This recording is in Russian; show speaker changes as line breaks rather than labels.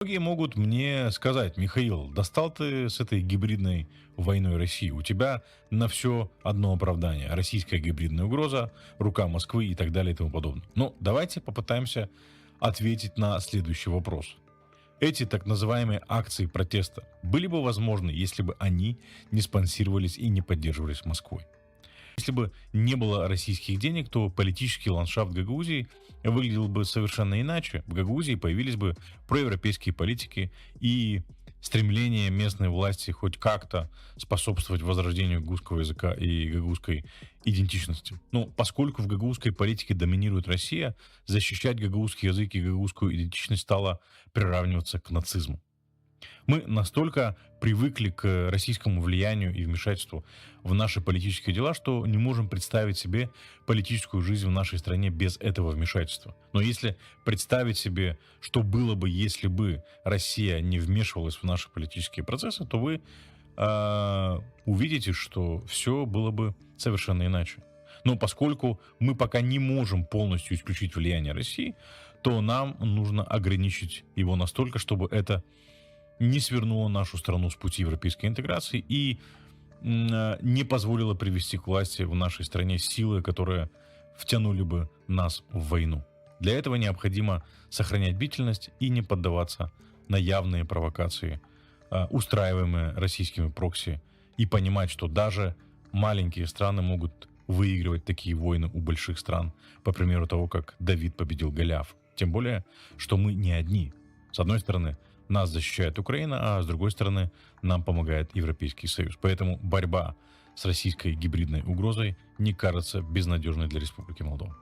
Многие могут мне сказать: Михаил, достал ты с этой гибридной войной России. У тебя на все одно оправдание. Российская гибридная угроза, рука Москвы и так далее и тому подобное. Но давайте попытаемся ответить на следующий вопрос. Эти так называемые акции протеста были бы возможны, если бы они не спонсировались и не поддерживались Москвой. Если бы не было российских денег, то политический ландшафт Гагаузии выглядел бы совершенно иначе. В Гагаузии появились бы проевропейские политики и стремление местной власти хоть как-то способствовать возрождению гагаузского языка и гагаузской идентичности. Но поскольку в гагаузской политике доминирует Россия, защищать гагаузский язык и гагаузскую идентичность стало приравниваться к нацизму. Мы настолько привыкли к российскому влиянию и вмешательству в наши политические дела, что не можем представить себе политическую жизнь в нашей стране без этого вмешательства. Но если представить себе, что было бы, если бы Россия не вмешивалась в наши политические процессы, то вы увидите, что все было бы совершенно иначе. Но поскольку мы пока не можем полностью исключить влияние России, то нам нужно ограничить его настолько, чтобы это не свернула нашу страну с пути европейской интеграции и не позволила привести к власти в нашей стране силы, которые втянули бы нас в войну. Для этого необходимо сохранять бдительность и не поддаваться на явные провокации, устраиваемые российскими прокси, и понимать, что даже маленькие страны могут выигрывать такие войны у больших стран, по примеру того, как Давид победил Голиафа. Тем более, что мы не одни. С одной стороны, нас защищает Украина, а с другой стороны, нам помогает Европейский Союз. Поэтому борьба с российской гибридной угрозой не кажется безнадежной для Республики Молдова.